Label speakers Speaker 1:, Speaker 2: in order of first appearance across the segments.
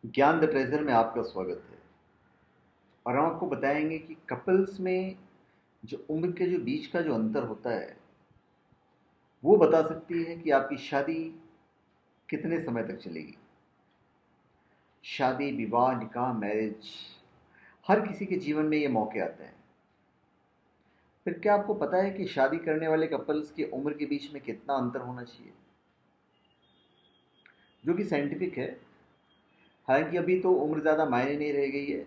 Speaker 1: ज्ञान the treasure में आपका स्वागत है। और हम आपको बताएंगे कि कपल्स में जो उम्र के जो बीच का जो अंतर होता है वो बता सकती है कि आपकी शादी कितने समय तक चलेगी। शादी, विवाह, निकाह, मैरिज, हर किसी के जीवन में ये मौके आते हैं। फिर क्या आपको पता है कि शादी करने वाले कपल्स की उम्र के बीच में कितना अंतर होना चाहिए, जो कि साइंटिफिक है। हालांकि अभी तो उम्र ज़्यादा मायने नहीं रह गई है।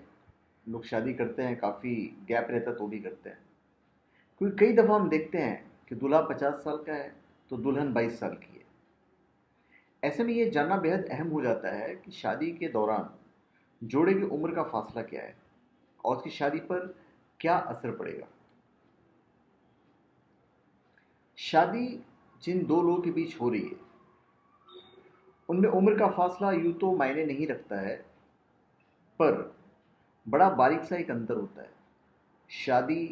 Speaker 1: लोग शादी करते हैं, काफ़ी गैप रहता तो भी करते हैं। क्योंकि कई दफ़ा हम देखते हैं कि दूल्हा 50 साल का है तो दुल्हन 22 साल की है। ऐसे में ये जानना बेहद अहम हो जाता है कि शादी के दौरान जोड़े की उम्र का फासला क्या है और उसकी शादी पर क्या असर पड़ेगा। शादी जिन दो लोगों के बीच हो रही है उनमें उम्र का फासला यूं तो मायने नहीं रखता है, पर बड़ा बारीक सा एक अंतर होता है शादी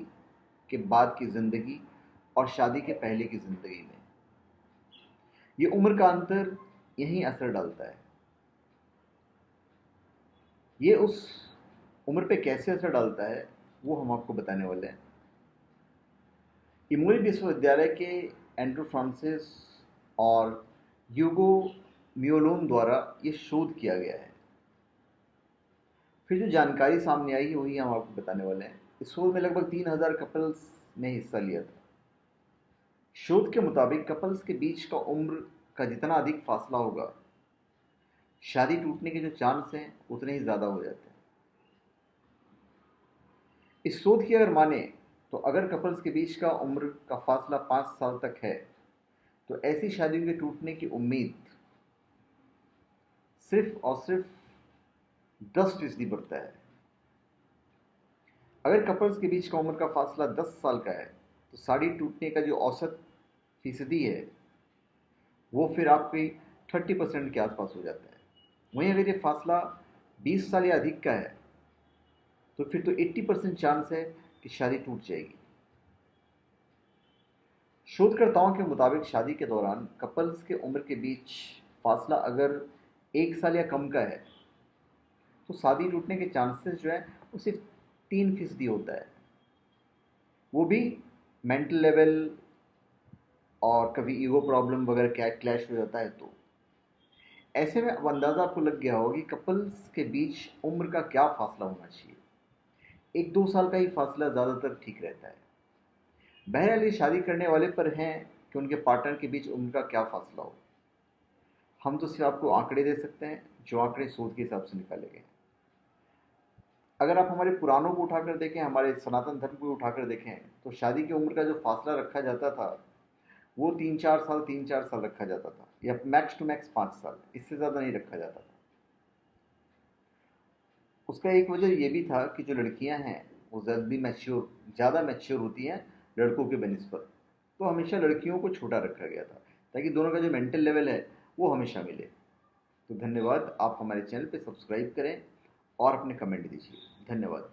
Speaker 1: के बाद की ज़िंदगी और शादी के पहले की ज़िंदगी में। ये उम्र का अंतर यहीं असर डालता है। ये उस उम्र पे कैसे असर डालता है वो हम आपको बताने वाले हैं। इमोरी विश्वविद्यालय के एंड्रू फ्रांसिस और यूगो मियोलोन द्वारा ये शोध किया गया है। फिर जो जानकारी सामने आई है वही हम आपको बताने वाले हैं। इस शोध में लगभग 3000 कपल्स ने हिस्सा लिया था। शोध के मुताबिक कपल्स के बीच का उम्र का जितना अधिक फासला होगा, शादी टूटने के जो चांस हैं उतने ही ज़्यादा हो जाते हैं। इस शोध की अगर माने तो अगर कपल्स के बीच का उम्र का फासला 5 साल तक है तो ऐसी शादियों के टूटने की उम्मीद सिर्फ और सिर्फ 10% बढ़ता है। अगर कपल्स के बीच का उम्र का फासला 10 साल का है तो शादी टूटने का जो औसत फीसदी है वो फिर आपकी 30% के आसपास हो जाता है। वहीं अगर ये फासला 20 साल या अधिक का है तो फिर तो 80% चांस है कि शादी टूट जाएगी। शोधकर्ताओं के मुताबिक शादी के दौरान कपल्स के उम्र के बीच फासला अगर 1 साल या कम का है तो शादी टूटने के चांसेस जो है वो सिर्फ 3% होता है। वो भी मेंटल लेवल और कभी ईगो प्रॉब्लम वगैरह क्या क्लैश हो जाता है। तो ऐसे में अब अंदाज़ा आपको लग गया होगा कि कपल्स के बीच उम्र का क्या फासला होना चाहिए। 1-2 साल का ही फासला ज़्यादातर ठीक रहता है। बहरहाल ये शादी करने वाले पर हैं कि उनके पार्टनर के बीच उम्र का क्या फासला हो। हम तो सिर्फ आपको आंकड़े दे सकते हैं जो आंकड़े शोध के हिसाब से निकाले गए हैं। अगर आप हमारे पुराणों को उठाकर देखें, हमारे सनातन धर्म को उठाकर देखें, तो शादी की उम्र का जो फासला रखा जाता था वो 3-4 साल रखा जाता था, या मैक्स टू मैक्स 5 साल, इससे ज़्यादा नहीं रखा जाता था। उसका एक वजह ये भी था कि जो लड़कियां हैं वो ज़्यादा मैच्योर होती हैं लड़कों के बनिस्बत। तो हमेशा लड़कियों को छोटा रखा गया था ताकि दोनों का जो मेंटल लेवल है वो हमेशा मिले। तो धन्यवाद। आप हमारे चैनल पे सब्सक्राइब करें और अपने कमेंट दीजिए। धन्यवाद।